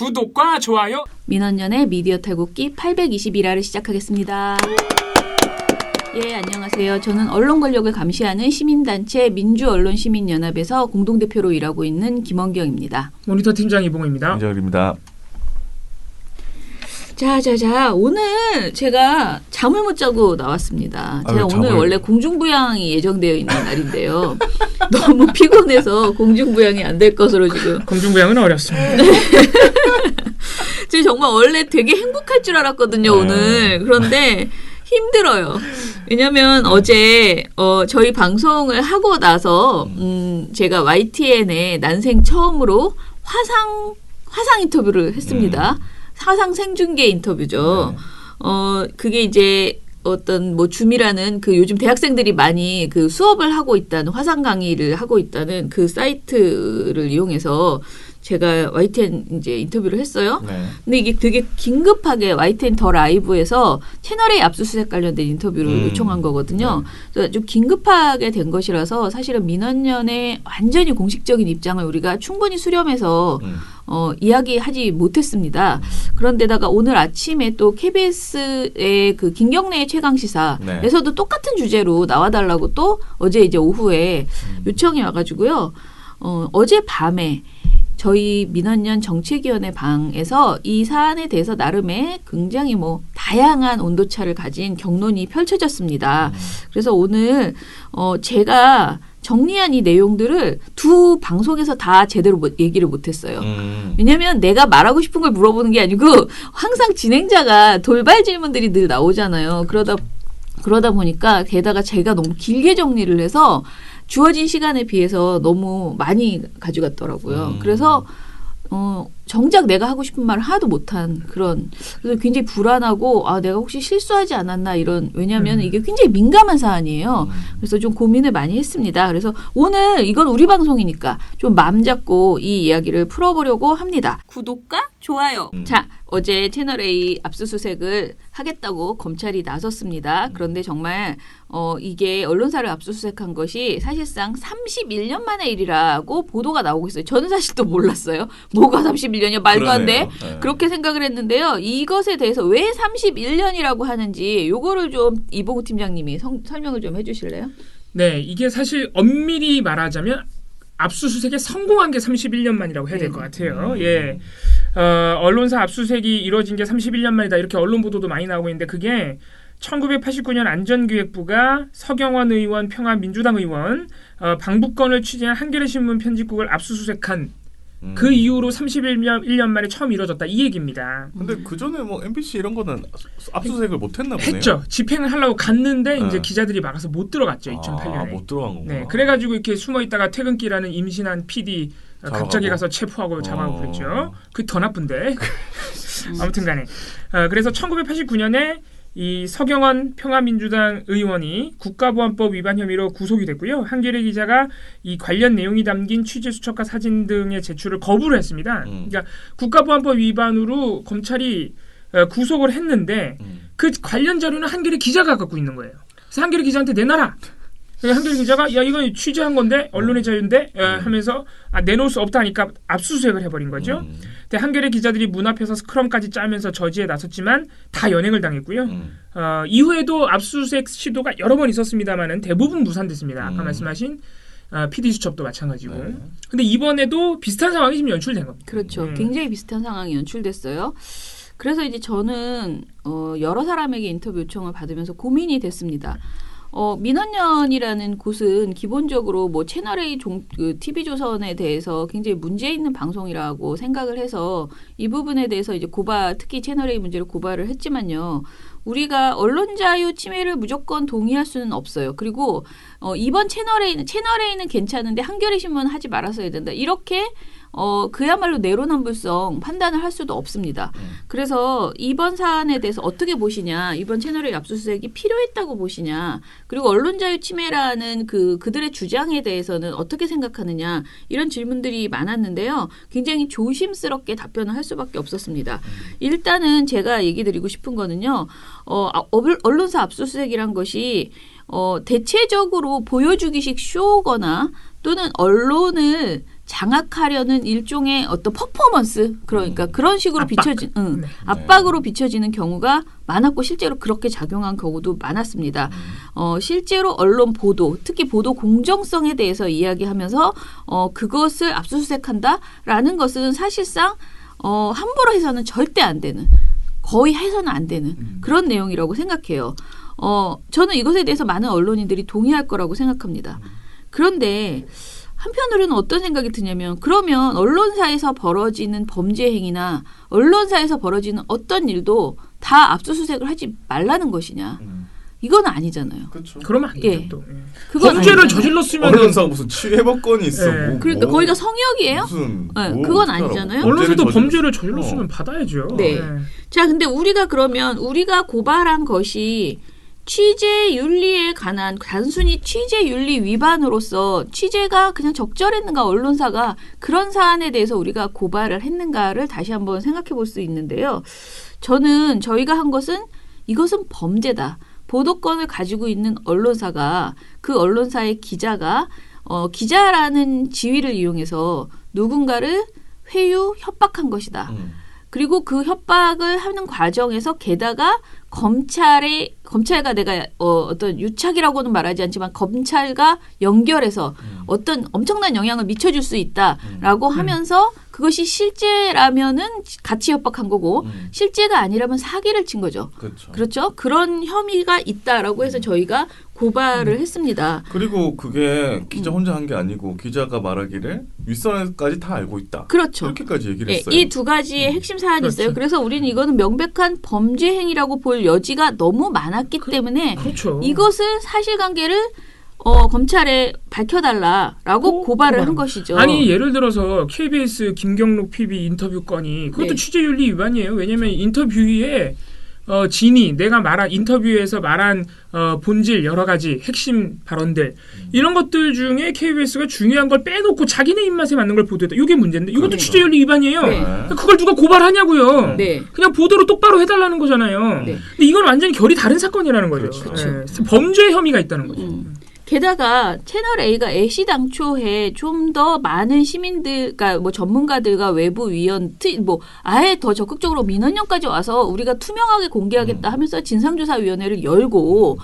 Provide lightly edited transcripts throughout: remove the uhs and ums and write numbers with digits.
구독과 좋아요. 민원연의 미디어 탈곡기 821화를 시작하겠습니다. 예, 안녕하세요. 저는 언론 권력을 감시하는 시민단체 민주언론시민연합에서 공동대표로 일하고 있는 김원경입니다. 모니터 팀장 이봉호입니다. 이정일입니다. 자, 오늘 제가 잠을 못 자고 나왔습니다. 제가 오늘 원래 공중부양이 예정되어 있는 날인데요. 너무 피곤해서 공중부양이 안 될 것으로 지금. 공중부양은 어렵습니다. 제가 정말 원래 되게 행복할 줄 알았거든요, 오늘. 그런데 힘들어요. 왜냐면 어제 저희 방송을 하고 나서 제가 YTN에 난생 처음으로 화상 인터뷰를 했습니다. 화상 생중계 인터뷰죠. 그게 이제 어떤 뭐 줌이라는 그 요즘 대학생들이 많이 그 수업을 하고 있다는 화상 강의를 하고 있다는 그 사이트를 이용해서 제가 YTN 이제 인터뷰를 했어요. 네. 근데 이게 되게 긴급하게 YTN 더 라이브에서 채널A 압수수색 관련된 인터뷰를 요청한 거거든요. 그래서 좀 긴급하게 된 것이라서 사실은 민원연의 완전히 공식적인 입장을 우리가 충분히 수렴해서 이야기하지 못했습니다. 그런데다가 오늘 아침에 또 KBS의 그 김경래의 최강시사에서도 똑같은 주제로 나와달라고 또 어제 이제 오후에 요청이 와가지고요. 어제 밤에 저희 민원연 정책위원회 방에서 이 사안에 대해서 나름의 굉장히 뭐 다양한 온도차를 가진 격론이 펼쳐졌습니다. 그래서 오늘 제가 정리한 이 내용들을 두 방송에서 다 제대로 얘기를 못했어요. 왜냐하면 내가 말하고 싶은 걸 물어보는 게 아니고 항상 진행자가 돌발 질문들이 늘 나오잖아요. 그러다 보니까 게다가 제가 너무 길게 정리를 해서 주어진 시간에 비해서 너무 많이 가져갔더라고요. 그래서 정작 내가 하고 싶은 말을 하나도 못한 그런, 그래서 굉장히 불안하고 내가 혹시 실수하지 않았나 이런, 왜냐하면 이게 굉장히 민감한 사안이에요. 그래서 좀 고민을 많이 했습니다. 그래서 오늘 이건 우리 방송이니까 좀 마음 잡고 이 이야기를 풀어보려고 합니다. 구독과 좋아요. 자, 어제 채널A 압수수색을 하겠다고 검찰이 나섰습니다. 그런데 정말 이게 언론사를 압수수색한 것이 사실상 31년 만의 일이라고 보도가 나오고 있어요. 저는 사실 또 몰랐어요. 뭐가 31년이야? 말도 안 돼. 네. 그렇게 생각을 했는데요. 이것에 대해서 왜 31년이라고 하는지 요거를 좀 이봉우 팀장님이 설명을 좀 해주실래요? 네, 이게 사실 엄밀히 말하자면 압수수색에 성공한 게 31년 만이라고 해야 될 것 같아요. 예. 언론사 압수수색이 이루어진 게 31년 만이다. 이렇게 언론 보도도 많이 나오고 있는데 그게 1989년 안전기획부가 서경원 의원, 평화민주당 의원, 방북건을 취재한 한겨레신문 편집국을 압수수색한 그 이후로 31년 만에 처음 이루어졌다 이 얘기입니다. 근데 그 전에 뭐 MBC 이런 거는 압수수색을 못 했나 보네요. 했죠. 집행을 하려고 갔는데 이제 기자들이 막아서 못 들어갔죠. 2008년에. 못 들어간 거구나. 네, 그래가지고 이렇게 숨어 있다가 퇴근길하는 임신한 PD 갑자기 가서 체포하고 잡아오고 그랬죠. 그게 더 나쁜데. 아무튼간에 그래서 1989년에 이 서경원 평화민주당 의원이 국가보안법 위반 혐의로 구속이 됐고요. 한겨레 기자가 이 관련 내용이 담긴 취재 수첩과 사진 등의 제출을 거부를 했습니다. 그러니까 국가보안법 위반으로 검찰이 구속을 했는데 그 관련 자료는 한겨레 기자가 갖고 있는 거예요. 그래서 한겨레 기자한테 내놔라. 한겨레 기자가 야 이건 취재한 건데 언론의 자유인데 하면서 내놓을 수 없다 하니까 압수수색을 해버린 거죠. 근데 한겨레 기자들이 문 앞에서 스크럼까지 짜면서 저지에 나섰지만 다 연행을 당했고요. 이후에도 압수수색 시도가 여러 번 있었습니다만은 대부분 무산됐습니다. 아까 말씀하신 PD 수첩도 마찬가지고. 근데 이번에도 비슷한 상황이 지금 연출된 겁니다. 그렇죠. 굉장히 비슷한 상황이 연출됐어요. 그래서 이제 저는 여러 사람에게 인터뷰 요청을 받으면서 고민이 됐습니다. 민원연이라는 곳은 기본적으로 뭐 채널A TV조선에 대해서 굉장히 문제 있는 방송이라고 생각을 해서 이 부분에 대해서 이제 특히 채널A 문제로 고발을 했지만요. 우리가 언론 자유 침해를 무조건 동의할 수는 없어요. 그리고 이번 채널A는 괜찮은데 한겨레 신문 하지 말았어야 된다. 이렇게 그야말로 내로남불성 판단을 할 수도 없습니다. 그래서 이번 사안에 대해서 어떻게 보시냐, 이번 채널의 압수수색이 필요했다고 보시냐, 그리고 언론자유 침해라는 그들의 주장에 대해서는 어떻게 생각하느냐, 이런 질문들이 많았는데요. 굉장히 조심스럽게 답변을 할 수밖에 없었습니다. 일단은 제가 얘기 드리고 싶은 거는요. 언론사 압수수색이란 것이 대체적으로 보여주기식 쇼거나 또는 언론을 장악하려는 일종의 어떤 퍼포먼스 그러니까 그런 식으로 압박. 비춰진 네. 압박으로 비춰지는 경우가 많았고 실제로 그렇게 작용한 경우도 많았습니다. 실제로 언론 보도 특히 보도 공정성에 대해서 이야기하면서 그것을 압수수색한다라는 것은 사실상 함부로 해서는 절대 안 되는 거의 해서는 안 되는 그런 내용이라고 생각해요. 저는 이것에 대해서 많은 언론인들이 동의할 거라고 생각합니다. 그런데 한편으로는 어떤 생각이 드냐면 그러면 언론사에서 벌어지는 범죄 행위나 언론사에서 벌어지는 어떤 일도 다 압수수색을 하지 말라는 것이냐. 이건 아니잖아요. 그렇죠. 그러면 안 되죠. 예. 또. 그건 범죄를 아니잖아요. 저질렀으면 언론사 무슨 취해법권이 있어. 네. 뭐, 그러니까 거기가 성역이에요? 무슨 네, 뭐 그건 어떡하라고. 아니잖아요. 언론사도 범죄를 범죄를 저질렀으면 받아야죠. 네. 자, 근데 우리가 그러면 우리가 고발한 것이 취재윤리에 관한 단순히 취재윤리 위반으로서 취재가 그냥 적절했는가 언론사가 그런 사안에 대해서 우리가 고발을 했는가를 다시 한번 생각해 볼 수 있는데요. 저는 저희가 한 것은 이것은 범죄다. 보도권을 가지고 있는 언론사가 그 언론사의 기자가 기자라는 지위를 이용해서 누군가를 회유 협박한 것이다. 그리고 그 협박을 하는 과정에서 게다가 검찰과 내가 어떤 유착이라고는 말하지 않지만 검찰과 연결해서 어떤 엄청난 영향을 미쳐줄 수 있다라고 하면서 그것이 실제라면은 같이 협박한 거고 실제가 아니라면 사기를 친 거죠. 그렇죠? 그런 혐의가 있다라고 해서 저희가 고발을 했습니다. 그리고 그게 기자 혼자 한 게 아니고 기자가 말하기를 윗선까지 다 알고 있다. 그렇죠. 이렇게까지 얘기를 예, 했어요. 이 두 가지의 핵심 사안이 그렇죠. 있어요. 그래서 우리는 이거는 명백한 범죄 행위라고 볼 여지가 너무 많았기 때문에 그렇죠. 이것을 사실관계를 검찰에 밝혀달라라고 고발을 한 것이죠. 아니 예를 들어서 KBS 김경록 PB 인터뷰 건이 그것도 네. 취재윤리 위반이에요. 왜냐하면 인터뷰에 내가 말한 인터뷰에서 말한 본질 여러 가지 핵심 발언들 이런 것들 중에 KBS가 중요한 걸 빼놓고 자기네 입맛에 맞는 걸 보도했다. 이게 문제인데 이것도 그렇죠. 취재윤리 위반이에요. 네. 그걸 누가 고발하냐고요. 네. 그냥 보도로 똑바로 해달라는 거잖아요. 네. 근데 이건 완전히 결이 다른 사건이라는 거죠. 그렇죠. 예. 범죄 혐의가 있다는 거죠. 게다가 채널 A가 애시당초에 좀 더 많은 시민들, 그러니까 뭐 전문가들과 외부 위원, 아예 더 적극적으로 민원연까지 와서 우리가 투명하게 공개하겠다 하면서 진상조사위원회를 열고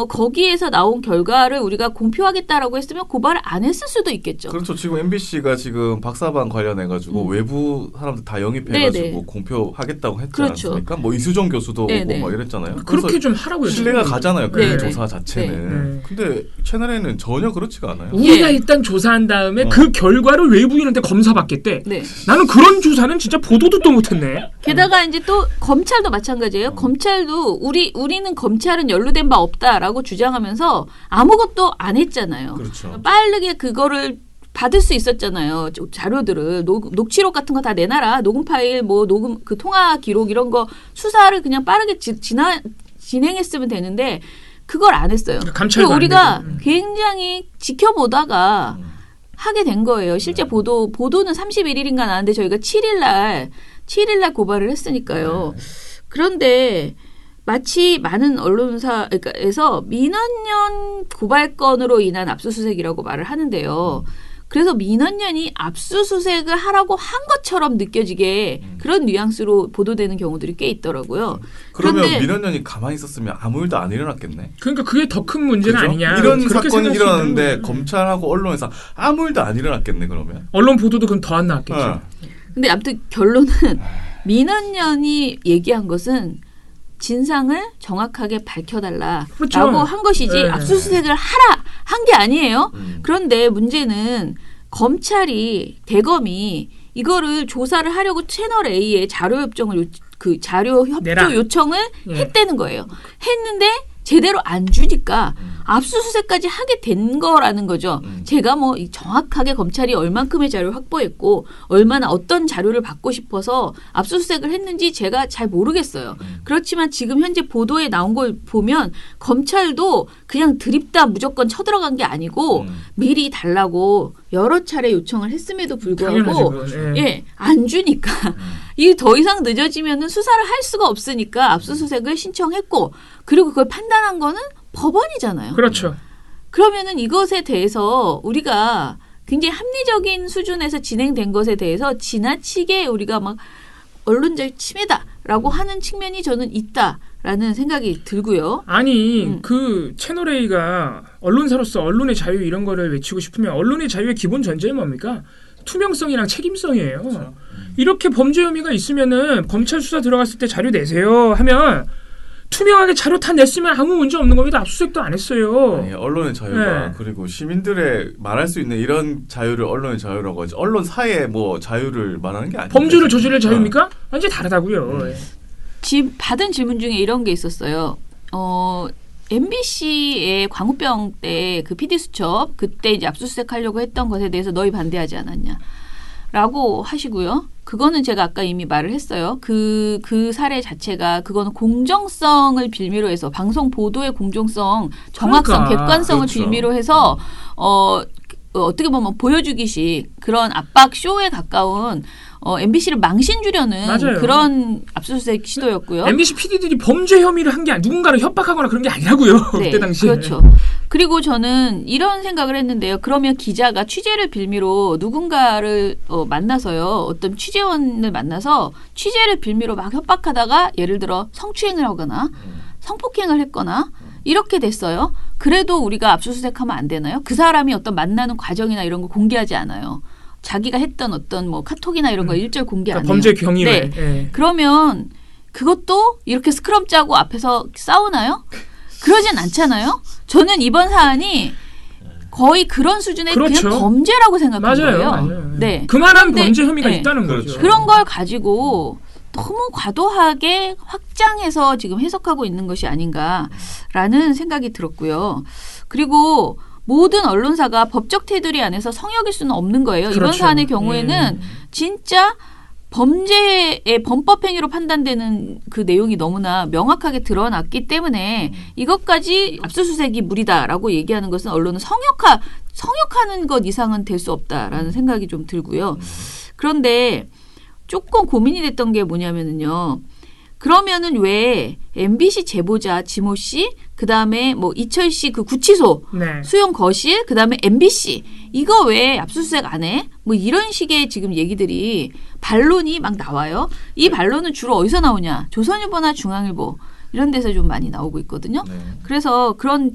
거기에서 나온 결과를 우리가 공표하겠다라고 했으면 고발을 안 했을 수도 있겠죠. 그렇죠. 지금 MBC가 지금 박사반 관련해가지고 외부 사람들 다 영입해가지고 네네. 공표하겠다고 했지 그렇죠. 않습니까? 뭐 이수정 교수도 네네. 오고 막 이랬잖아요. 그렇게 그래서 좀 하라고요. 신뢰가 가잖아요. 그 네네. 조사 자체는. 네. 근데 채널에는 전혀 그렇지가 않아요. 우리가 예. 일단 조사한 다음에 그 결과를 외부인한테 검사받겠대. 네. 나는 그런 조사는 진짜 보도 듣도 못했네. 게다가 이제 또 검찰도 마찬가지예요. 검찰도 우리는 검찰은 연루된 바 없다라고 주장하면서 아무것도 안 했잖아요. 그렇죠. 빠르게 그거를 받을 수 있었잖아요. 자료들을 녹취록 같은 거 다 내놔라. 녹음 파일, 뭐 녹음 그 통화 기록 이런 거 수사를 그냥 빠르게 진행했으면 되는데 그걸 안 했어요. 감찰도 그리고 안 우리가 되고. 굉장히 지켜보다가 하게 된 거예요. 실제 보도는 31일인가 나왔는데 저희가 7일날 고발을 했으니까요. 그런데 마치 많은 언론사에서 민원연 고발건으로 인한 압수수색이라고 말을 하는데요. 그래서 민원연이 압수수색을 하라고 한 것처럼 느껴지게 그런 뉘앙스로 보도되는 경우들이 꽤 있더라고요. 그러면 그런데 민원연이 가만히 있었으면 아무 일도 안 일어났겠네. 그러니까 그게 더 큰 문제는 그죠? 아니냐. 이런 그렇게 사건이 생각할 수 일어났는데 있다는 거예요. 검찰하고 언론에서 아무 일도 안 일어났겠네 그러면. 언론 보도도 그럼 더 안 나왔겠죠. 어. 근데 아무튼 결론은 민원연이 얘기한 것은 진상을 정확하게 밝혀달라라고 그렇죠. 한 것이지 네. 압수수색을 하라 한 게 아니에요. 그런데 문제는 대검이 이거를 조사를 하려고 채널 A에 자료 협조 내라. 요청을 예. 했다는 거예요. 했는데 제대로 안 주니까 압수수색까지 하게 된 거라는 거죠. 제가 뭐 정확하게 검찰이 얼만큼의 자료를 확보했고 얼마나 어떤 자료를 받고 싶어서 압수수색을 했는지 제가 잘 모르겠어요. 그렇지만 지금 현재 보도에 나온 걸 보면 검찰도 그냥 드립다 무조건 쳐들어간 게 아니고 미리 달라고 여러 차례 요청을 했음에도 불구하고 당연하죠, 그건. 예. 예, 안 주니까 이게 더 이상 늦어지면은 수사를 할 수가 없으니까 압수수색을 신청했고 그리고 그걸 판단한 거는 법원이잖아요. 그렇죠. 그러면은 이것에 대해서 우리가 굉장히 합리적인 수준에서 진행된 것에 대해서 지나치게 우리가 막 언론자유 침해다라고 하는 측면이 저는 있다라는 생각이 들고요. 아니 그 채널A가 언론사로서 언론의 자유 이런 거를 외치고 싶으면 언론의 자유의 기본 전제는 뭡니까? 투명성이랑 책임성이에요. 그렇죠. 이렇게 범죄 혐의가 있으면은 검찰 수사 들어갔을 때 자료 내세요 하면 투명하게 자료 다 냈으면 아무 문제 없는 겁니다. 압수수색도 안 했어요. 아니, 언론의 자유가 네. 그리고 시민들의 말할 수 있는 이런 자유를 언론의 자유라고 하지 언론사의 뭐 자유를 말하는 게 아니에요. 범죄를 저지를 자유입니까? 완전히 다르다고요. 받은 질문 중에 이런 게 있었어요. MBC의 광우병 때 그 PD 수첩 그때 이제 압수수색하려고 했던 것에 대해서 너희 반대하지 않았냐? 라고 하시고요. 그거는 제가 아까 이미 말을 했어요. 그 사례 자체가 그거는 공정성을 빌미로 해서 방송 보도의 공정성, 정확성, 그러니까. 객관성을 그렇죠. 빌미로 해서 어떻게 보면 보여주기식 그런 압박 쇼에 가까운 MBC를 망신 주려는 맞아요. 그런 압수수색 시도였고요. MBC PD들이 범죄 혐의를 한 게 누군가를 협박하거나 그런 게 아니라고요. 네, 그때 당시에. 그렇죠. 그리고 저는 이런 생각을 했는데요. 그러면 기자가 취재를 빌미로 누군가를 만나서요. 어떤 취재원을 만나서 취재를 빌미로 막 협박하다가 예를 들어 성추행을 하거나 성폭행을 했거나 이렇게 됐어요. 그래도 우리가 압수수색하면 안 되나요? 그 사람이 어떤 만나는 과정이나 이런 거 공개하지 않아요. 자기가 했던 어떤 뭐 카톡이나 이런 거 일절 공개 안 그러니까 해요. 범죄 경위를. 네. 예. 그러면 그것도 이렇게 스크럼 짜고 앞에서 싸우나요? 그러진 않잖아요. 저는 이번 사안이 거의 그런 수준의 그렇죠. 그냥 범죄라고 생각한 맞아요. 거예요. 맞아요. 네. 그만한 근데, 범죄 혐의가 네. 있다는 그렇죠. 거죠. 그런 걸 가지고 너무 과도하게 확장해서 지금 해석하고 있는 것이 아닌가라는 생각이 들었고요. 그리고 모든 언론사가 법적 테두리 안에서 성역일 수는 없는 거예요. 이번 그렇죠. 사안의 경우에는 진짜 범죄의 범법 행위로 판단되는 그 내용이 너무나 명확하게 드러났기 때문에 이것까지 압수수색이 무리다라고 얘기하는 것은 언론은 성역하는 것 이상은 될 수 없다라는 생각이 좀 들고요. 그런데 조금 고민이 됐던 게 뭐냐면은요. 그러면은 왜 MBC 제보자 지모 씨, 그 다음에 뭐 이철 씨 그 구치소, 네. 수용 거실, 그 다음에 MBC 이거 왜 압수수색 안 해? 뭐 이런 식의 지금 얘기들이 반론이 막 나와요. 이 반론은 주로 어디서 나오냐? 조선일보나 중앙일보 이런 데서 좀 많이 나오고 있거든요. 네. 그래서 그런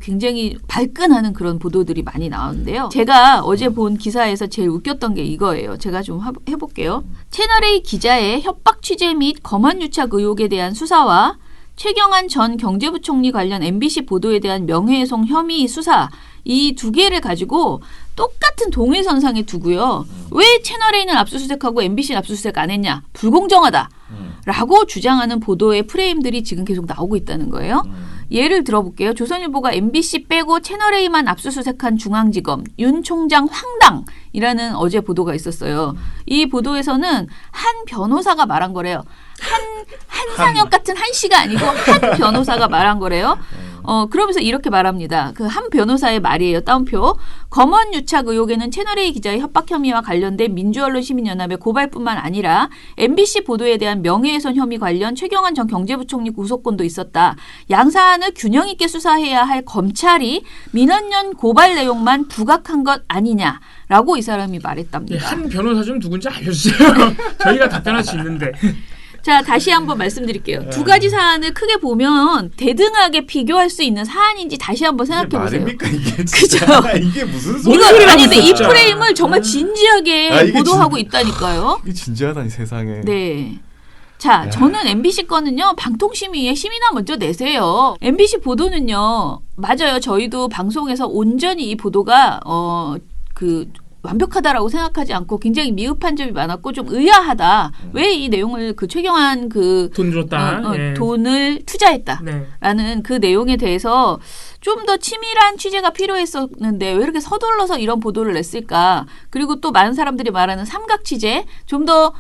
굉장히 발끈하는 그런 보도들이 많이 나오는데요. 제가 어제 본 기사에서 제일 웃겼던 게 이거예요. 제가 좀 해볼게요. 채널A 기자의 협박 취재 및 검언 유착 의혹에 대한 수사와 최경환 전 경제부총리 관련 MBC 보도에 대한 명예훼손 혐의 수사 이 두 개를 가지고 똑같은 동일선상에 두고요. 왜 채널A는 압수수색하고 MBC는 압수수색 안 했냐? 불공정하다. 라고 주장하는 보도의 프레임들이 지금 계속 나오고 있다는 거예요. 예를 들어볼게요. 조선일보가 MBC 빼고 채널A만 압수수색한 중앙지검 윤 총장 황당이라는 어제 보도가 있었어요. 이 보도에서는 한 변호사가 말한 거래요. 한상혁 같은 한 씨가 아니고 한 변호사가 말한 거래요. 그러면서 이렇게 말합니다. 그 한 변호사의 말이에요. 따옴표. 검언 유착 의혹에는 채널A 기자의 협박 혐의와 관련된 민주언론시민연합의 고발뿐만 아니라 MBC 보도에 대한 명예훼손 혐의 관련 최경환 전 경제부총리 구속건도 있었다. 양 사안을 균형 있게 수사해야 할 검찰이 민원연 고발 내용만 부각한 것 아니냐라고 이 사람이 말했답니다. 예, 한 변호사 좀 누군지 알려주세요. 저희가 답변할 수 있는데. 자, 다시 한번 말씀드릴게요. 두 가지 사안을 크게 보면 대등하게 비교할 수 있는 사안인지 다시 한번 생각해 이게 보세요. 말입니까 이게 진짜? 이게 무슨 뭔 소리야? 소리라고 아니 근데 이 진짜. 프레임을 정말 진지하게 이게 보도하고 있다니까요. 이게 진지하다니 세상에. 네. 자, 저는 MBC 거는요, 방통심의에 심의나 먼저 내세요. MBC 보도는요, 맞아요. 저희도 방송에서 온전히 이 보도가, 완벽하다라고 생각하지 않고 굉장히 미흡한 점이 많았고 좀 의아하다. 왜 이 내용을 그 최경환 돈 줬다. 예. 돈을 투자했다. 네. 라는 그 내용에 대해서 좀 더 치밀한 취재가 필요했었는데 왜 이렇게 서둘러서 이런 보도를 냈을까? 그리고 또 많은 사람들이 말하는 삼각 취재 좀 더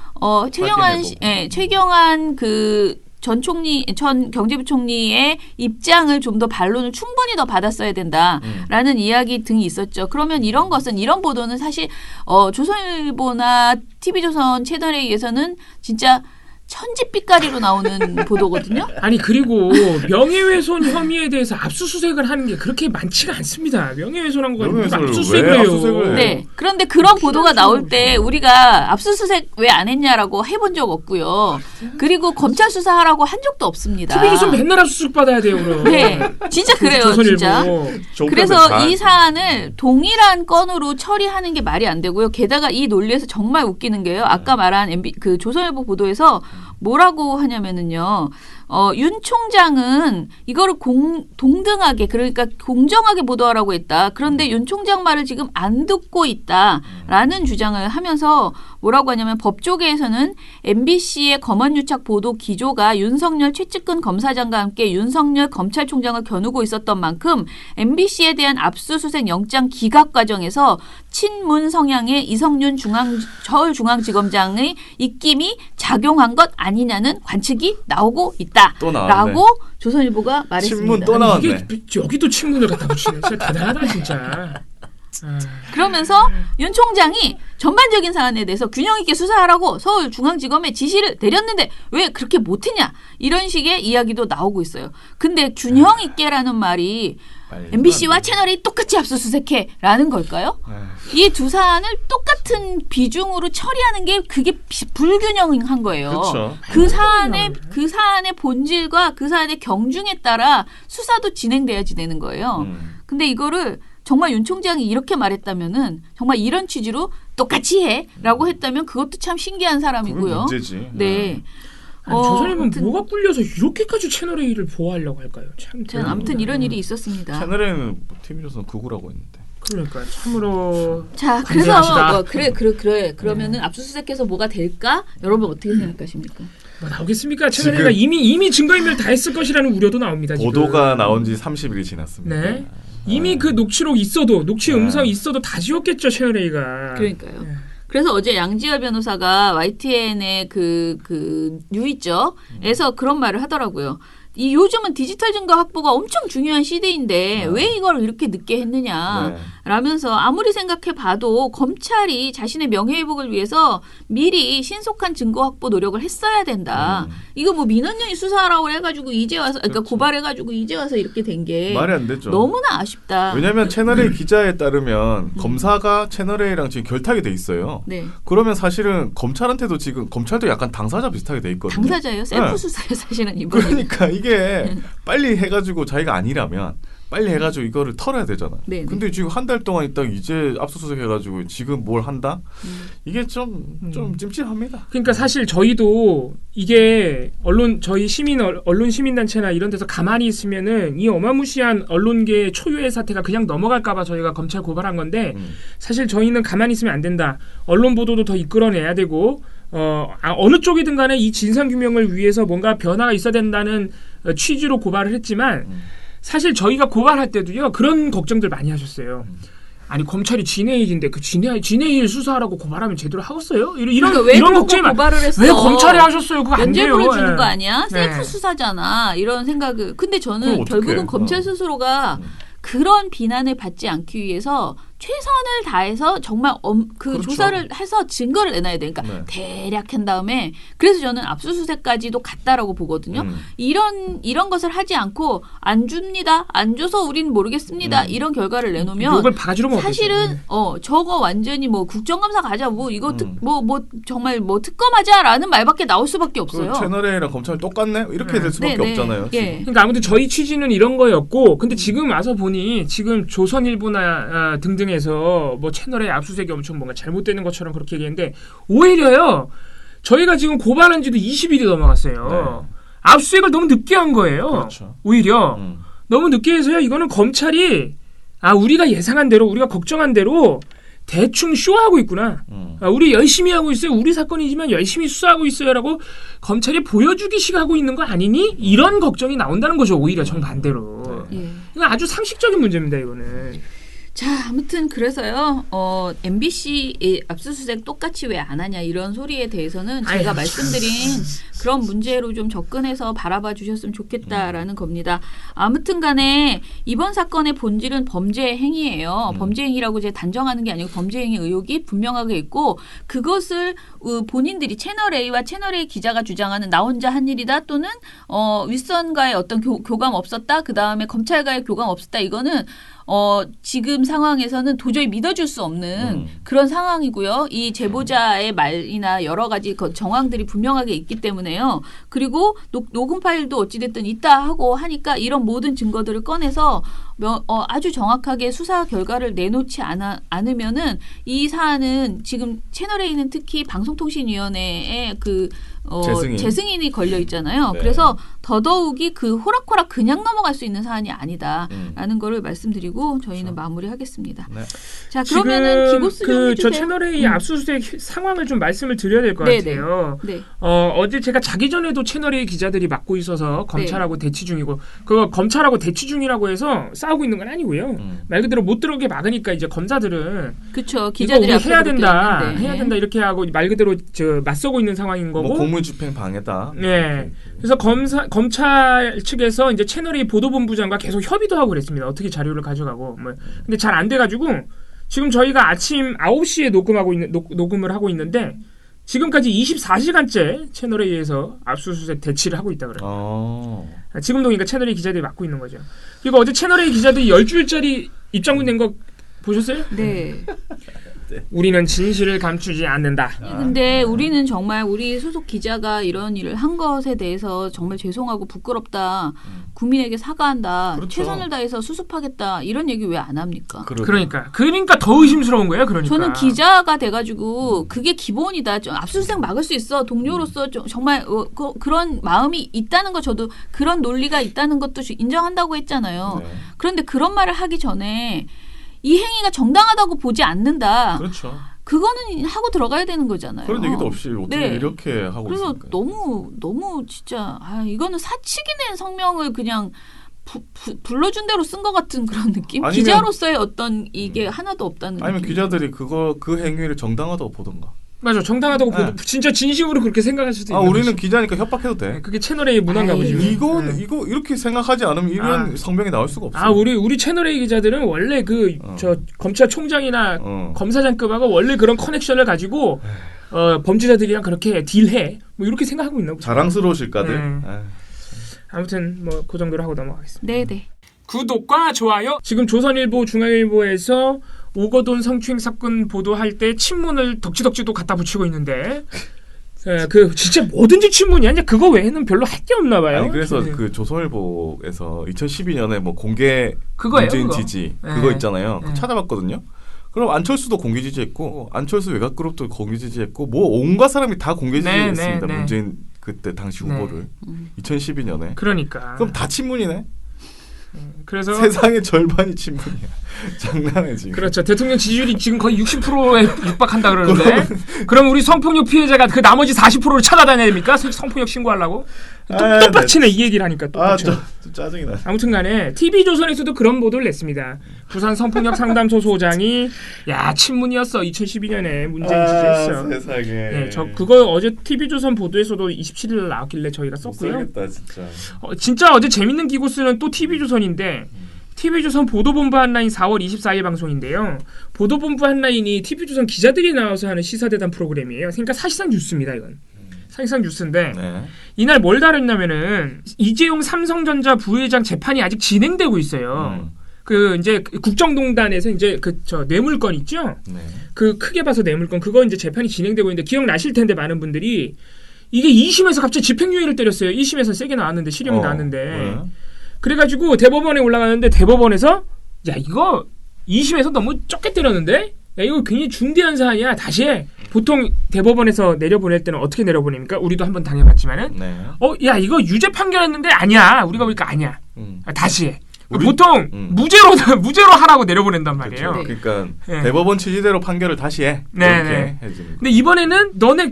최경환 전 경제부총리의 입장을 좀 더 반론을 충분히 더 받았어야 된다라는 이야기 등이 있었죠. 그러면 이런 보도는 사실 조선일보나 TV조선 채널A에서는 진짜 천지빛깔이로 나오는 보도거든요. 아니 그리고 명예훼손 혐의에 대해서 압수수색을 하는 게 그렇게 많지가 않습니다. 명예훼손한 거 가지고 누가 압수수색을 왜 해요. 압수수색을 해요? 네. 그런데 그런 보도가 나올 때 우리가 압수수색 왜 안 했냐라고 해본 적 없고요. 그리고 검찰 수사하라고 한 적도 없습니다. TV조선 맨날 압수수색 받아야 돼요. 그럼. 네. 진짜 그래요. 조선일보. 진짜. 그래서 이 사안을 동일한 건으로 처리하는 게 말이 안 되고요. 게다가 이 논리에서 정말 웃기는 게요. 아까 말한 그 조선일보 보도에서 뭐라고 하냐면은요. 윤 총장은 이거를 동등하게 그러니까 공정하게 보도하라고 했다. 그런데 윤 총장 말을 지금 안 듣고 있다라는 주장을 하면서 뭐라고 하냐면 법조계에서는 MBC의 검언유착 보도 기조가 윤석열 최측근 검사장과 함께 윤석열 검찰총장을 겨누고 있었던 만큼 MBC에 대한 압수수색 영장 기각 과정에서 친문 성향의 이성윤 서울중앙지검장의 입김이 작용한 것 아니냐는 관측이 나오고 있다. 또 나왔네. 라고 조선일보가 말했습니다. 친문 또 나왔네. 이게 여기도 친문을 갖다 붙이네. 진짜 대단하다 진짜. 그러면서 윤 총장이 전반적인 사안에 대해서 균형 있게 수사하라고 서울중앙지검에 지시를 내렸는데 왜 그렇게 못했냐 이런 식의 이야기도 나오고 있어요. 근데 균형 있게라는 말이 MBC와 채널이 똑같이 압수수색해라는 걸까요? 이 두 사안을 똑같은 비중으로 처리하는 게 그게 불균형한 거예요. 그렇죠. 그 사안의 본질과 그 사안의 경중에 따라 수사도 진행돼야지 되는 거예요. 근데 이거를 정말 윤 총장이 이렇게 말했다면은 정말 이런 취지로 똑같이 해라고 했다면 그것도 참 신기한 사람이고요. 문제지. 네. 아니, 조선일보는 뭐가 꿀려서 이렇게까지 채널 A를 보호하려고 할까요? 참. 아무튼 이런 일이 있었습니다. 채널에는 TV조선 극우라고 했는데. 그러니까 참으로. 자, 관대하시다. 그래서 그러면은 압수수색해서 뭐가 될까? 여러분 어떻게 생각하십니까? 뭐 나오겠습니까? 채널 A가 이미 증거인멸 다 했을 것이라는 우려도 나옵니다. 보도가 나온 지 30일이 지났습니다. 네. 이미 그 녹취록 있어도 녹취 음성 있어도 다 지웠겠죠 채널 A가. 그러니까요. 그래서 어제 양지열 변호사가 YTN의 그 뉴이죠에서 그런 말을 하더라고요. 이 요즘은 디지털 증거 확보가 엄청 중요한 시대인데 왜 이걸 이렇게 늦게 했느냐 라면서 아무리 생각해봐도 검찰이 자신의 명예회복을 위해서 미리 신속한 증거 확보 노력을 했어야 된다. 이거 뭐 민원연이 수사하라고 해가지고 이제 와서 그러니까 고발해가지고 이제 와서 이렇게 된 게 말이 안 되죠. 너무나 아쉽다. 왜냐하면 채널A 기자에 따르면 검사가 채널A랑 지금 결탁이 돼 있어요. 네. 그러면 사실은 검찰한테도 지금 검찰도 약간 당사자 비슷하게 돼 있거든요. 당사자예요. 셀프 수사예요. 사실은 이번에. 그러니까 이게 빨리 해가지고 자기가 아니라면 빨리 해가지고 이거를 털어야 되잖아. 네, 근데 지금 한 달 동안 있다가 이제 압수수색 해가지고 지금 뭘 한다? 이게 좀 찜찜합니다. 그러니까 사실 저희도 이게 저희 언론 시민단체나 이런 데서 가만히 있으면은 이 어마무시한 언론계의 초유의 사태가 그냥 넘어갈까봐 저희가 검찰 고발한 건데 사실 저희는 가만히 있으면 안 된다. 언론 보도도 더 이끌어내야 되고 어느 쪽이든 간에 이 진상규명을 위해서 뭔가 변화가 있어야 된다는 취지로 고발을 했지만 사실 저희가 고발할 때도요 그런 걱정들 많이 하셨어요. 아니 검찰이 진해일인데 그 진해일 수사하라고 고발하면 제대로 하겠어요? 이런 걱정이 고발을 했어? 왜 검찰이 하셨어요? 그거 안 돼요. 면죄부를 주는 거 아니야? 네. 셀프 수사잖아. 이런 생각을. 근데 저는 어떡해. 결국은 검찰 스스로가 그런 비난을 받지 않기 위해서 최선을 다해서 정말 그렇죠. 조사를 해서 증거를 내놔야 되니까 대략 한 다음에 그래서 저는 압수수색까지도 갔다라고 보거든요. 이런 것을 하지 않고 안 줍니다. 안 줘서 우리는 모르겠습니다. 이런 결과를 내놓으면 욕을 바가지로 먹겠죠. 사실은 저거 완전히 뭐 국정감사 가자 뭐 이거 뭐 정말 뭐 특검하자라는 말밖에 나올 수밖에 없어요. 그 채널A랑 검찰 똑같네? 이렇게 될 수밖에 없잖아요. 예. 그러니까 아무튼 저희 취지는 이런 거였고 근데 지금 와서 보니 지금 조선일보나 등등에서 뭐 채널에 압수수색이 엄청 뭔가 잘못되는 것처럼 그렇게 얘기했는데 오히려요 저희가 지금 고발한 지도 20일이 넘어갔어요. 압수수색을 너무 늦게 한 거예요. 그렇죠. 오히려 너무 늦게 해서요 이거는 검찰이 우리가 예상한 대로 우리가 걱정한 대로 대충 쇼하고 있구나. 우리 열심히 하고 있어요. 우리 사건이지만 열심히 수사하고 있어요라고 검찰이 보여주기식 하고 있는 거 아니니? 이런 걱정이 나온다는 거죠. 오히려 정반대로. 예. 이건 아주 상식적인 문제입니다. 이거는. 자, 아무튼 그래서요. MBC 압수수색 똑같이 왜 안 하냐 이런 소리에 대해서는 제가 말씀드린 그런 문제로 좀 접근해서 바라봐 주셨으면 좋겠다라는 겁니다. 아무튼 간에 이번 사건의 본질은 범죄 행위예요. 범죄 행위라고 제가 단정하는 게 아니고 범죄 행위 의혹이 분명하게 있고 그것을 본인들이 채널A와 채널A 기자가 주장하는 나 혼자 한 일이다 또는 윗선과의 어떤 교감 없었다. 그다음에 검찰과의 교감 없었다. 이거는 지금 상황에서는 도저히 믿어줄 수 없는 그런 상황이고요. 이 제보자의 말이나 여러 가지 정황들이 분명하게 있기 때문에요. 그리고 녹음 파일도 어찌됐든 있다 하고 하니까 이런 모든 증거들을 꺼내서 아주 정확하게 수사 결과를 내놓지 않으면은 이 사안은 지금 채널A는 특히 방송통신위원회에 재승인이 걸려 있잖아요. 네. 그래서 더더욱이 그 호락호락 그냥 넘어갈 수 있는 사안이 아니다라는 거를 말씀드리고 저희는 마무리하겠습니다. 네. 자, 그러면은 기고수 좀 저 해주세요. 채널A 압수수색 상황을 좀 말씀을 드려야 될 것 같아요. 네. 어제 제가 자기 전에도 채널A 기자들이 맡고 있어서 검찰하고 대치 중이고 그거 검찰하고 대치 중이라고 해서 싸우고 있는 건 아니고요. 말 그대로 못 들어오게 막으니까 이제 검사들은 그쵸. 이거 기자들이 우리 해야 된다, 있는데. 해야 된다 이렇게 하고 말 그대로 맞서고 있는 상황인 거고. 뭐 공무집행 방해다. 네. 그래서 검찰 측에서 이제 채널A 보도본부장과 계속 협의도 하고 그랬습니다. 어떻게 자료를 가져가고. 근데 잘 안 돼가지고 지금 저희가 아침 9시에 녹음을 하고 있는데 지금까지 24시간째 채널A에서 압수수색 대치를 하고 있다 그래요. 지금도 그러니까 채널A 기자들이 맡고 있는 거죠. 그리고 어제 채널A 기자들이 10줄짜리 입장문 낸 거 보셨어요? 네. 우리는 진실을 감추지 않는다. 근데 우리는 정말 우리 소속 기자가 이런 일을 한 것에 대해서 정말 죄송하고 부끄럽다. 국민에게 사과한다. 그렇죠. 최선을 다해서 수습하겠다. 이런 얘기 왜 안 합니까? 그러니까 더 의심스러운 거예요. 그러니까 저는 기자가 돼가지고 그게 기본이다. 좀 압수수색 막을 수 있어. 동료로서 정말 그런 마음이 있다는 거 저도 그런 논리가 있다는 것도 인정한다고 했잖아요. 네. 그런데 그런 말을 하기 전에 이 행위가 정당하다고 보지 않는다. 그렇죠. 그거는 하고 들어가야 되는 거잖아요. 그런 얘기도 없이 어떻게 네. 이렇게 하고 그래서 있습니까? 너무 진짜 이거는 사측이 낸 성명을 그냥 불러준 대로 쓴 것 같은 그런 느낌? 아니면- 기자로서의 어떤 이게 하나도 없다는 아니면 느낌. 기자들이 그 행위를 정당하다고 보던가. 맞아. 정당하다고 네. 진짜 진심으로 그렇게 생각할 수도 있는 우리는 거지. 기자니까 협박해도 돼. 그게 채널A 문화인가 아이, 보지. 이거 이렇게 생각하지 않으면 이런 성명이 나올 수가 없어. 우리 채널A 기자들은 원래 저 검찰총장이나 검사장급하고 원래 그런 커넥션을 가지고 범죄자들이랑 그렇게 딜해. 뭐 이렇게 생각하고 있나 보죠. 자랑스러우실까들. 네. 아무튼 뭐 그 정도로 하고 넘어가겠습니다. 네네. 구독과 좋아요. 지금 조선일보, 중앙일보에서 오거돈 성추행 사건 보도할 때 친문을 덕지덕지도 갖다 붙이고 있는데 진짜 뭐든지 친문이야. 이제 그거 외에는 별로 할 게 없나 봐요. 아니 그래서 네. 그 조선일보에서 2012년에 뭐 공개 그거예요, 문재인 그거. 지지 네. 그거 있잖아요. 네. 찾아봤거든요. 그럼 안철수도 공개 지지했고 안철수 외곽그룹도 공개 지지했고 뭐 온갖 사람이 다 공개 지지했습니다. 네. 문재인 그때 당시 네. 후보를 2012년에. 그러니까. 그럼 다 친문이네. 그래서 세상의 절반이 친문이야. 장난해 지금. 그렇죠. 대통령 지지율이 지금 거의 60%에 육박한다 그러는데 그럼 우리 성폭력 피해자가 그 나머지 40%를 찾아다녀야 됩니까? 성폭력 신고하려고? 또 빡치네 이 얘기를 하니까 또 빡쳐. 좀 짜증이 나. 아무튼 간에 TV조선에서도 그런 보도를 냈습니다. 부산 성폭력 상담소 소장이 친문이었어. 2012년에 문재인 지지했어. 세상에. 네, 저 그거 어제 TV조선 보도에서도 27일 나왔길래 저희가 썼고요. 못살겠다 진짜. 진짜 어제 재밌는 기고스는 또 TV조선인데 TV조선 보도본부 한라인 4월 24일 방송인데요. 보도본부 한라인이 TV조선 기자들이 나와서 하는 시사대담 프로그램이에요. 그러니까 사실상 뉴스입니다. 이건. 사실상 뉴스인데 네. 이날 뭘 다뤘냐면은 이재용 삼성전자 부회장 재판이 아직 진행되고 있어요. 이제 국정농단에서 이제 저 뇌물건 있죠. 네. 그 크게 봐서 뇌물건 그거 이제 재판이 진행되고 있는데 기억나실 텐데 많은 분들이 이게 2심에서 갑자기 집행유예를 때렸어요. 1심에서 세게 나왔는데 실형이 나왔는데 네. 그래가지고 대법원에 올라가는데 대법원에서 이거 2심에서 너무 적게 때렸는데 이거 굉장히 중대한 사안이야. 다시 해. 보통 대법원에서 내려보낼 때는 어떻게 내려보냅니까? 우리도 한번 당해봤지만은 네. 이거 유죄 판결했는데 아니야. 우리가 보니까 아니야. 다시 해. 보통 무죄로 하라고 내려보낸단 말이에요. 그렇죠. 그러니까 네. 대법원 취지대로 판결을 다시 해. 네. 해줍니다. 근데 이번에는 너네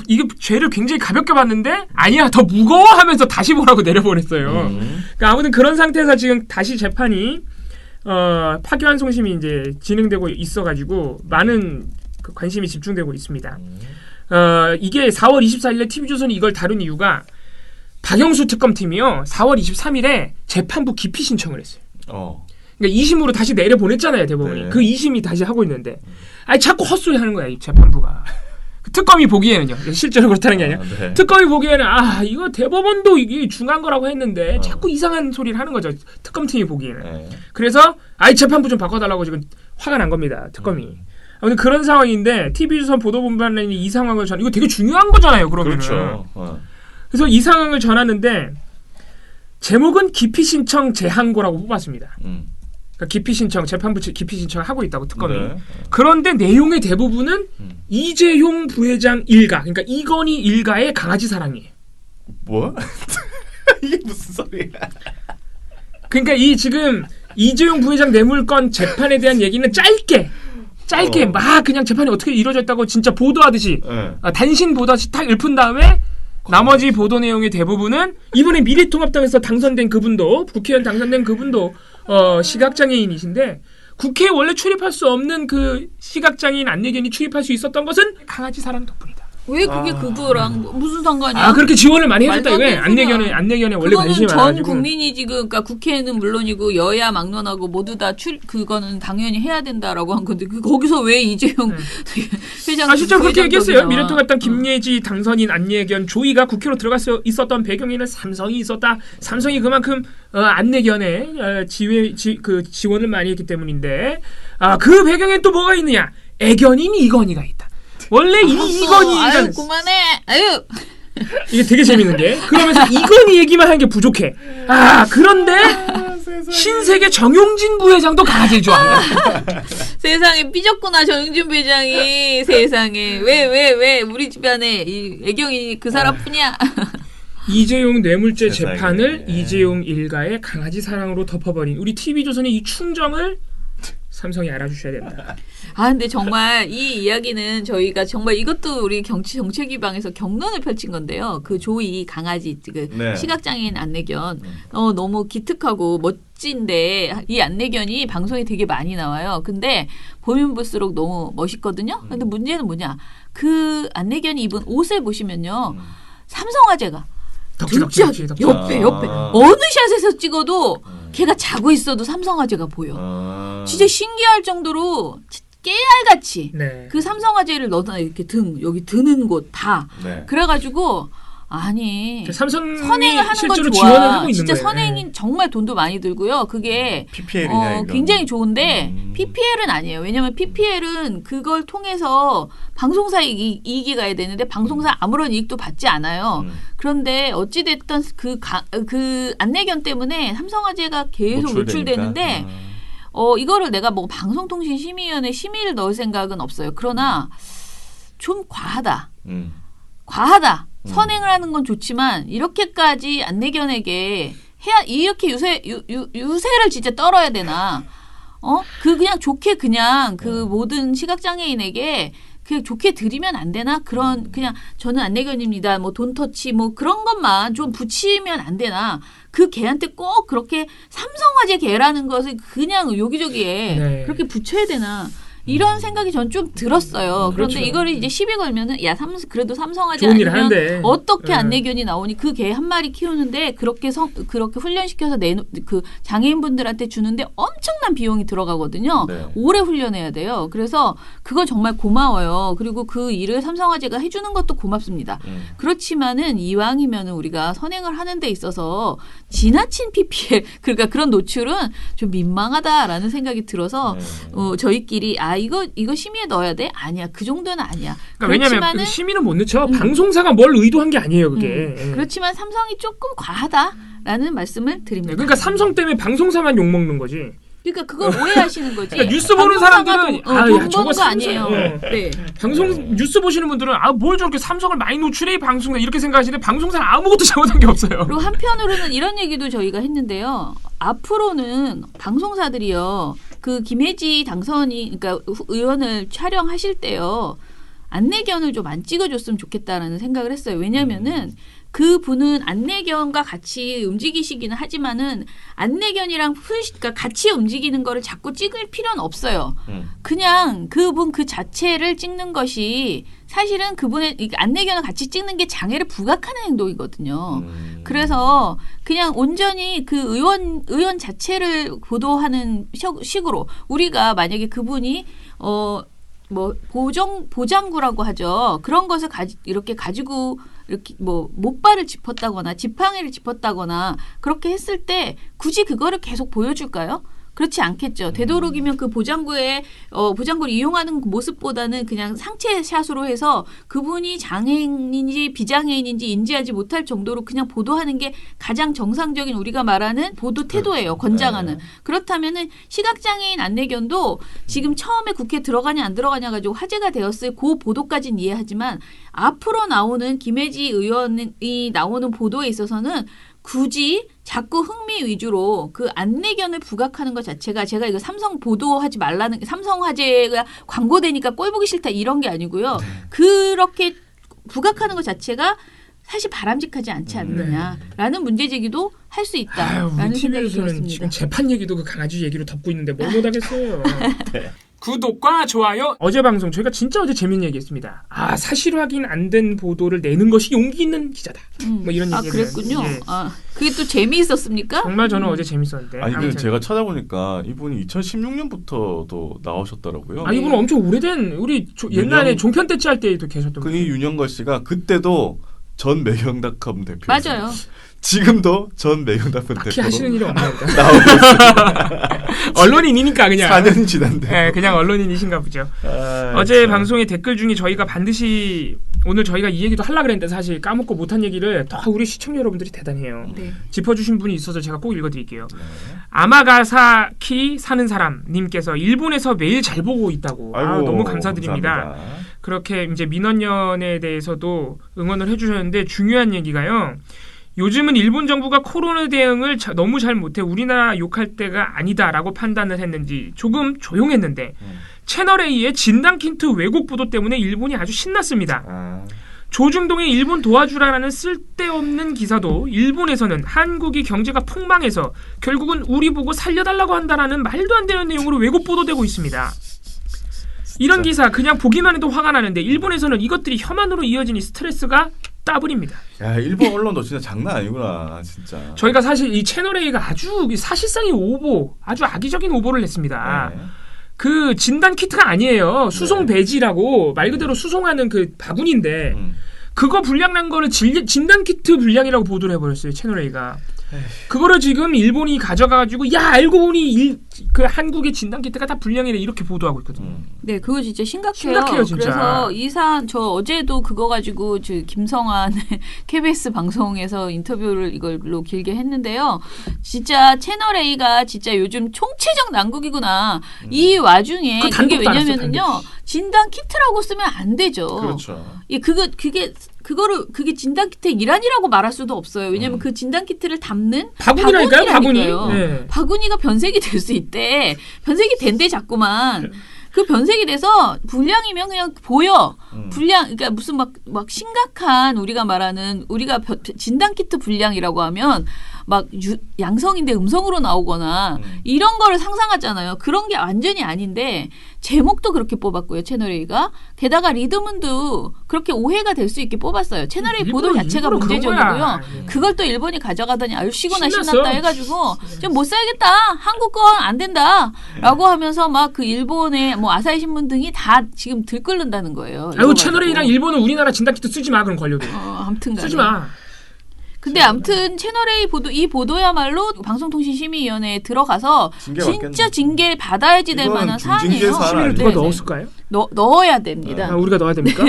이게 죄를 굉장히 가볍게 봤는데 아니야 더 무거워하면서 다시 보라고 내려보냈어요. 그러니까 아무튼 그런 상태에서 지금 다시 재판이 파기환송심이 이제 진행되고 있어가지고 많은 그 관심이 집중되고 있습니다. 이게 4월 24일에 TV조선이 이걸 다룬 이유가 박영수 특검팀이요. 4월 23일에 재판부 기피 신청을 했어요. 그러니까 2심으로 다시 내려보냈잖아요, 대법원이. 네. 그 2심이 다시 하고 있는데 아니 자꾸 헛소리 하는 거야, 이 재판부가. 특검이 보기에는요. 실제로 그렇다는 게 아니라 네. 특검이 보기에는 이거 대법원도 이게 중요한 거라고 했는데 자꾸 이상한 소리를 하는 거죠. 특검팀이 보기에는. 네. 그래서 재판부 좀 바꿔달라고 지금 화가 난 겁니다. 특검이. 아무튼 그런 상황인데 TV조선 보도본부는 이 상황을 이거 되게 중요한 거잖아요. 그러면은. 그렇죠. 그래서 이 상황을 전하는데 제목은 기피 신청 제한고라고 뽑았습니다. 그러니까 기피 신청 재판부 기피 신청을 하고 있다고 특검이. 네. 그런데 내용의 대부분은 이재용 부회장 일가, 그러니까 이건희 일가의 강아지 사랑이에요. 뭐? 이게 무슨 소리야? 그러니까 이 지금 이재용 부회장 뇌물건 재판에 대한 얘기는 짧게 막 그냥 재판이 어떻게 이루어졌다고 진짜 보도하듯이 단신 보도하듯이 딱 읊은 다음에 나머지 보도 내용의 대부분은 이번에 미래통합당에서 당선된 그분도 국회의원 당선된 그분도 시각장애인이신데 국회에 원래 출입할 수 없는 그 시각장애인 안내견이 출입할 수 있었던 것은 강아지 사랑 덕분이다. 왜 그게 그거랑 무슨 상관이야? 그렇게 지원을 많이 해줬다 말도 안 이거예요. 되는 안내견에 원래 관심이 그거는 전 많아가지고. 국민이 지금 그러니까 국회는 물론이고 여야 막론하고 모두 다 그거는 당연히 해야 된다라고 한 건데 거기서 왜 이재용 회장 실제로 그렇게 얘기했어요. 나와. 미래통합당 김예지 당선인 안내견 조이가 국회로 들어갈 수 있었던 배경에는 삼성이 있었다. 삼성이 그만큼 안내견에 지원을 많이 했기 때문인데 그 배경에 또 뭐가 있느냐? 애견인 이건희가 있다. 원래 이건희가 아유 그만해. 아유. 이게 되게 재밌는 게 그러면서 이건희 얘기만 하는 게 부족해. 그런데 신세계 정용진 부회장도 강아지를 좋아한다. 세상에 삐졌구나 정용진 부회장이. 세상에 왜 우리 집안에 이 애경이 그 사람뿐이야. 이재용 뇌물죄 세상에. 재판을 이재용 일가의 강아지 사랑으로 덮어버린 우리 TV조선의 이 충정을 삼성이 알아주셔야 된다. 근데 정말 이 이야기는 저희가 정말 이것도 우리 정책위방에서 경론을 펼친 건데요. 그 조이 강아지 네. 시각장애인 안내견 너무 기특하고 멋진데 이 안내견이 방송에 되게 많이 나와요. 근데 보면 볼수록 너무 멋있거든요. 근데 문제는 뭐냐? 그 안내견이 입은 옷을 보시면요. 삼성화재가 덕지. 옆에 어느 샷에서 찍어도 걔가 자고 있어도 삼성화재가 보여. 진짜 신기할 정도로 깨알같이 네. 그 삼성화재를 넣어놔 이렇게 여기 드는 곳 다. 네. 그래가지고 아니 삼성이 선행을 하는 건 실제로 좋아. 지원을 하고 있는 진짜 거예요. 선행이 정말 돈도 많이 들고요. 그게 PPL이냐 이거. 굉장히 좋은데 PPL은 아니에요. 왜냐하면 PPL은 그걸 통해서 방송사 이익이 가야 되는데 방송사 아무런 이익도 받지 않아요. 그런데 어찌됐든 그 안내견 때문에 삼성화재가 계속 노출되는데 이거를 내가 뭐 방송통신심의위원회 심의를 넣을 생각은 없어요. 그러나 좀 과하다. 선행을 하는 건 좋지만 이렇게까지 안내견에게 이렇게 유세를 진짜 떨어야 되나? 그냥 좋게 그냥 그 모든 시각장애인에게 그냥 좋게 드리면 안 되나? 그냥 저는 안내견입니다. 뭐 돈터치 뭐 그런 것만 좀 붙이면 안 되나? 그 개한테 꼭 그렇게 삼성화재 개라는 것을 그냥 여기저기에 그렇게 붙여야 되나? 이런 생각이 전 좀 들었어요. 그런데 그렇죠. 이거를 이제 시비 걸면은 그래도 삼성화재 좋은 일 아니면 하는데. 어떻게 안내견이 나오니 그 개 한 마리 키우는데 그렇게 훈련시켜서 그 장애인분들한테 주는데 엄청난 비용이 들어가거든요. 네. 오래 훈련해야 돼요. 그래서 그거 정말 고마워요. 그리고 그 일을 삼성화재가 해주는 것도 고맙습니다. 그렇지만은 이왕이면은 우리가 선행을 하는 데 있어서 지나친 PPL 그러니까 그런 노출은 좀 민망하다라는 생각이 들어서 저희끼리 이거 심의에 넣어야 돼? 아니야. 그 정도는 아니야. 그러니까 왜냐하면 심의는 못 넣죠. 방송사가 뭘 의도한 게 아니에요. 그게. 그렇지만 삼성이 조금 과하다라는 말씀을 드립니다. 그러니까 삼성 때문에 방송사만 욕먹는 거지. 그러니까 그걸 오해하시는 거지. 그러니까 뉴스 보는 사람들은 돈 저거 버는 거 아니에요. 네. 뉴스 보시는 분들은 뭘 저렇게 삼성을 많이 노출해 방송사 이렇게 생각하시는데 방송사는 아무것도 잘못한 게 없어요. 그리고 한편으로는 이런 얘기도 저희가 했는데요. 앞으로는 방송사들이요. 그 김혜지 그러니까 의원을 촬영하실 때요. 안내견을 좀 안 찍어줬으면 좋겠다라는 생각을 했어요. 왜냐면은 그 분은 안내견과 같이 움직이시기는 하지만은 안내견이랑 그러니까 같이 움직이는 거를 자꾸 찍을 필요는 없어요. 그냥 그분 그 자체를 찍는 것이 사실은 그분의 안내견을 같이 찍는 게 장애를 부각하는 행동이거든요. 그래서 그냥 온전히 그 의원 자체를 보도하는 식으로 우리가 만약에 그분이 뭐 보장구라고 하죠. 그런 것을 이렇게 가지고 이렇게 뭐 목발을 짚었다거나 지팡이를 짚었다거나 그렇게 했을 때 굳이 그거를 계속 보여줄까요? 그렇지 않겠죠. 되도록이면 그 보장구를 이용하는 모습보다는 그냥 상체 샷으로 해서 그분이 장애인인지 비장애인인지 인지하지 못할 정도로 그냥 보도하는 게 가장 정상적인 우리가 말하는 보도 태도예요. 권장하는. 그렇다면은 시각장애인 안내견도 지금 처음에 국회에 들어가냐 안 들어가냐 가지고 화제가 되었을 그 보도까지는 이해하지만 앞으로 나오는 김혜지 의원이 나오는 보도에 있어서는 굳이 자꾸 흥미 위주로 그 안내견을 부각하는 것 자체가 제가 이거 삼성 보도하지 말라는 삼성 화재가 광고되니까 꼴 보기 싫다 이런 게 아니고요. 그렇게 부각하는 것 자체가 사실 바람직하지 않지 않느냐라는 문제 제기도 할 수 있다라는 생각이 들었습니다. 지금 재판 얘기도 그 강아지 얘기로 덮고 있는데 뭘 못하겠어요. 네. 구독과 좋아요. 어제 방송 저희가 진짜 어제 재밌는 얘기했습니다. 사실 확인 안 된 보도를 내는 것이 용기 있는 기자다. 뭐 이런 얘기를. 그랬군요. 예. 그게 또 재미있었습니까? 정말 저는 어제 재밌었는데. 아니 근데 제가 찾아보니까 이분이 2016년부터도 나오셨더라고요. 이분은 엄청 오래된 우리 옛날에 종편 떼찌 할 때도 계셨던 분이에요. 윤영걸 씨가 그때도 전 매경닷컴 대표. 맞아요. 지금도 전 매경닷컴 대표. 하시는 일이 없나 보다. 나오고 있습니다. 언론인이니까 그냥. 4년이 지났는데. 네, 그냥 언론인이신가 보죠. 어제 참. 방송의 댓글 중에 저희가 반드시 오늘 저희가 이 얘기도 하려고 그랬는데 사실 까먹고 못한 얘기를 다 우리 시청자 여러분들이 대단해요. 네. 짚어주신 분이 있어서 제가 꼭 읽어드릴게요. 네. 아마가사키 사는 사람님께서 일본에서 매일 잘 보고 있다고. 아이고, 너무 감사드립니다. 감사합니다. 그렇게 이제 민원연에 대해서도 응원을 해주셨는데 중요한 얘기가요. 요즘은 일본 정부가 코로나 대응을 너무 잘 못해 우리나라 욕할 때가 아니다라고 판단을 했는지 조금 조용했는데 채널A의 진단키트 왜곡 보도 때문에 일본이 아주 신났습니다. 조중동의 일본 도와주라라는 쓸데없는 기사도 일본에서는 한국이 경제가 폭망해서 결국은 우리 보고 살려달라고 한다라는 말도 안 되는 내용으로 왜곡 보도되고 있습니다. 이런 기사 그냥 보기만 해도 화가 나는데 일본에서는 이것들이 혐한으로 이어지니 스트레스가 따블입니다. 야, 일본 언론도 진짜 장난 아니구나, 진짜. 저희가 사실 이 채널A가 아주 사실상의 오보, 아주 악의적인 오보를 했습니다. 네. 그 진단 키트가 아니에요. 수송 배지라고 말 그대로 수송하는 그 바구니인데 그거 불량 난 거를 진단 키트 불량이라고 보도를 해버렸어요. 채널A가. 그거를 지금 일본이 가져가가지고 야 알고 보니 그 한국의 진단 키트가 다 불량이래 이렇게 보도하고 있거든요. 네, 그거 진짜 심각해요. 심각해요, 진짜. 그래서 이 사안 저 어제도 그거 가지고 김성환 KBS 방송에서 인터뷰를 이걸로 길게 했는데요. 진짜 채널A가 진짜 요즘 총체적 난국이구나. 이 와중에 그게 왜냐면은요. 진단 키트라고 쓰면 안 되죠. 그렇죠. 예, 그게 진단 키트의 일환이라고 말할 수도 없어요. 왜냐하면 그 진단 키트를 담는 바구니라니까요. 바구니. 네. 바구니가 변색이 될 수 있대. 변색이 된대 자꾸만. 그 변색이 돼서 불량이면 그냥 보여. 불량, 그러니까 무슨 막 심각한 우리가 말하는 우리가 진단 키트 불량이라고 하면 막 양성인데 음성으로 나오거나 이런 거를 상상하잖아요. 그런 게 완전히 아닌데 제목도 그렇게 뽑았고요. 채널A가. 게다가 리드문도 그렇게 오해가 될 수 있게 뽑았어요. 채널A 보도 자체가 문제적이고요. 그걸 또 일본이 가져가더니 아유 쉬거나 신났다 해가지고 좀 못 살겠다. 한국 건 안 된다. 라고 하면서 막 그 일본의 뭐 아사히 신문 등이 다 지금 들끓는다는 거예요. 아유 채널A랑 일본은 우리나라 진단키트 쓰지 마. 그럼 걸려도. 아무튼 쓰지 마. 근데 아무튼 채널A 보도 이 보도야말로 방송통신심의위원회에 들어가서 진짜 징계 받아야지 될 만한 사안이에요. 심의를 누가 넣었을까요? 넣어야 됩니다. 우리가 넣어야 됩니까?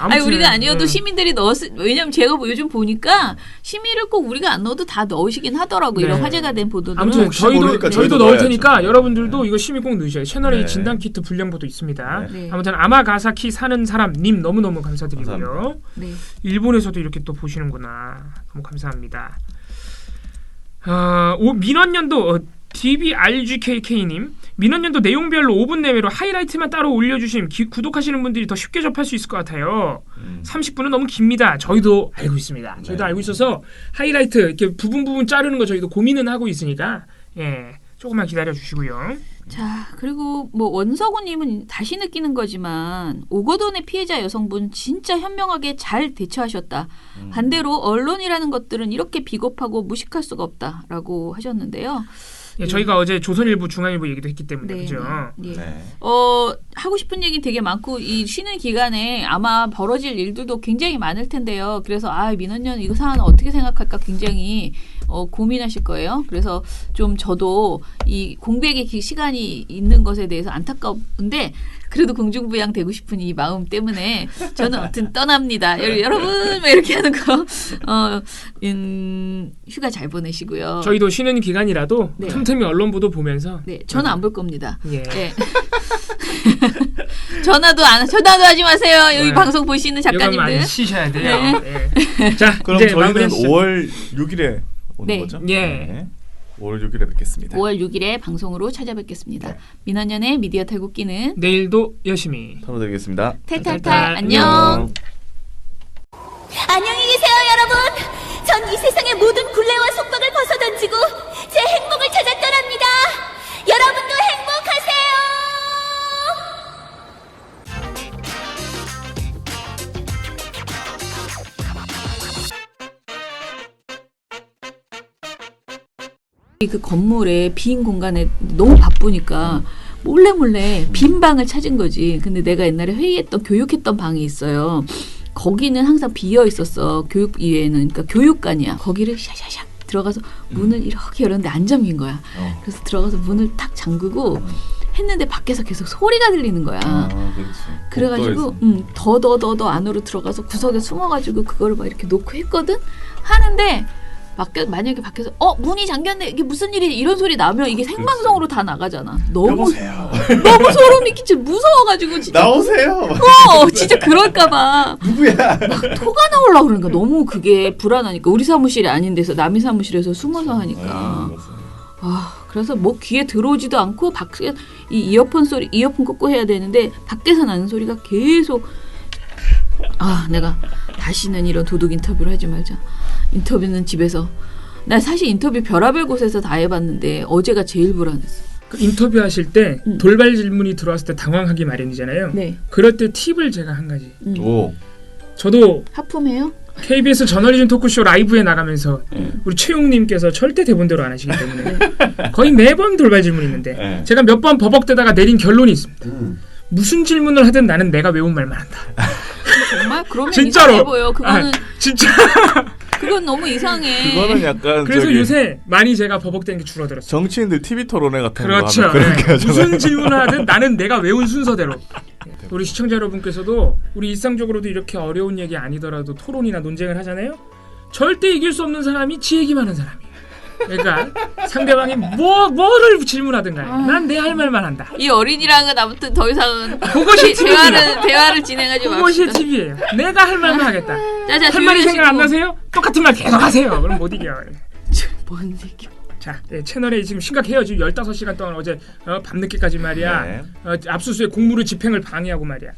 아니 우리가 아니어도 시민들이 왜냐면 제가 요즘 보니까 심의를 꼭 우리가 안 넣어도 다 넣으시긴 하더라고요. 이런 화제가 된 보도들은. 아무튼 저희도 넣을 테니까 여러분들도 이거 심의 꼭 넣으셔야 채널A 진단키트 불량보도 있습니다. 아무튼 아마가사키 사는 사람님 너무너무 감사드리고요. 일본에서도 이렇게 또 보시는구나. 너무 감사합니다. 민원연도 DBRGKK님 민원연도 내용별로 5분 내외로 하이라이트만 따로 올려주심 구독하시는 분들이 더 쉽게 접할 수 있을 것 같아요. 30분은 너무 깁니다. 저희도 알고 있습니다. 저희도 알고 있어서 하이라이트 이렇게 부분 자르는 거 저희도 고민은 하고 있으니까 예, 조금만 기다려 주시고요. 자, 그리고 뭐 원석우님은 다시 느끼는 거지만 오거돈의 피해자 여성분 진짜 현명하게 잘 대처하셨다. 반대로 언론이라는 것들은 이렇게 비겁하고 무식할 수가 없다라고 하셨는데요. 예, 저희가 어제 조선일보, 중앙일보 얘기도 했기 때문에 네, 그죠. 네. 네. 하고 싶은 얘기 되게 많고 이 쉬는 기간에 아마 벌어질 일들도 굉장히 많을 텐데요. 그래서 민원연 이거 사안 어떻게 생각할까 굉장히 고민하실 거예요. 그래서 좀 저도 이 공백의 시간이 있는 것에 대해서 안타까운데 그래도 공중부양 되고 싶은 이 마음 때문에 저는 아무튼 떠납니다. 여러분 뭐 이렇게 하는 거 휴가 잘 보내시고요. 저희도 쉬는 기간이라도 네. 틈틈이 언론 보도 보면서 네, 저는 안 볼 겁니다. 예. 네. 전화도 하지 마세요. 여기 네. 방송 보시는 이건 많이 작가님들. 쉬셔야 돼요. 예. 자, 그럼 이제 저희는 마무리하시죠. 5월 6일에 오는 네. 거죠? 예. 네. 5월 6일에 뵙겠습니다. 5월 6일에 방송으로 찾아뵙겠습니다. 네. 민원연의 미디어 탈곡기는 내일도 열심히. 털어드리겠습니다. 탈탈탈 안녕. 안녕히 계세요, 여러분. 전 이 세상의 모든 굴레와 속박을 벗어던지고 제 행복을 찾아 떠납니다. 여러분도 행복하세요. 그 건물에 빈 공간에 너무 바쁘니까 몰래 빈 방을 찾은 거지. 근데 내가 옛날에 교육했던 방이 있어요. 거기는 항상 비어 있었어. 교육 이외에는. 그러니까 교육관이야. 거기를 샤샤샥 들어가서 문을 이렇게 열었는데 안 잠긴 거야. 그래서 들어가서 문을 탁 잠그고 했는데 밖에서 계속 소리가 들리는 거야. 그렇지. 그래가지고 더 안으로 들어가서 구석에 숨어가지고 그거를 막 이렇게 놓고 했거든. 하는데 만약에 밖에서 문이 잠겼네 이게 무슨 일이 이런 소리 나면 이게 생방송으로 다 나가잖아. 너무 소름이 끼쳐 무서워가지고 진짜. 나오세요. 진짜 그럴까봐. 누구야? 막 토가 나오려고 그러니까 너무 그게 불안하니까 우리 사무실이 아닌 데서 남의 사무실에서 숨어서 하니까. 그래서 뭐 귀에 들어오지도 않고 밖에 이 이어폰 꽂고 해야 되는데 밖에서 나는 소리가 계속. 내가 다시는 이런 도둑 인터뷰를 하지 말자. 인터뷰는 집에서. 나 사실 인터뷰 별의별 곳에서 다 해봤는데 어제가 제일 불안했어. 그 인터뷰하실 때 돌발 질문이 들어왔을 때 당황하기 마련이잖아요. 네. 그럴 때 팁을 제가 한 가지. 오. 저도 하품해요? KBS 저널리즘 토크쇼 라이브에 나가면서 우리 최용님께서 절대 대본대로 안 하시기 때문에 거의 매번 돌발 질문이 있는데 제가 몇 번 버벅대다가 내린 결론이 있습니다. 무슨 질문을 하든 나는 내가 외운 말만 한다. 정말? 그러면 진짜로. 이상해 보여. 그거는 진짜. 그건 너무 이상해. 그거는 약간 그래서 요새 많이 제가 버벅대는 게 줄어들었어요. 정치인들 TV 토론회 같은 그렇죠. 거 하면 그렇게 하잖아요. 무슨 질문을 하든 나는 내가 외운 순서대로. 우리 시청자 여러분께서도 우리 일상적으로도 이렇게 어려운 얘기 아니더라도 토론이나 논쟁을 하잖아요. 절대 이길 수 없는 사람이 지 얘기만 하는 사람이에요. 그러니까 상대방이 뭐를 질문하든 간에 난 내 할 말만 한다. 이 어린이랑은 아무튼 더 이상은 그것이 대화를 진행하지 맙시다. 그것이 팁이에요. 내가 할 말만 하겠다. 자, 할 말이 생각 안 나세요? 똑같은 말 계속 하세요. 그럼 못 이겨요. 뭔 얘기? 자, 채널에 지금 심각해요. 지금 15시간 동안 어제 밤늦게까지 말이야. 네. 압수수색 공무를 집행을 방해하고 말이야.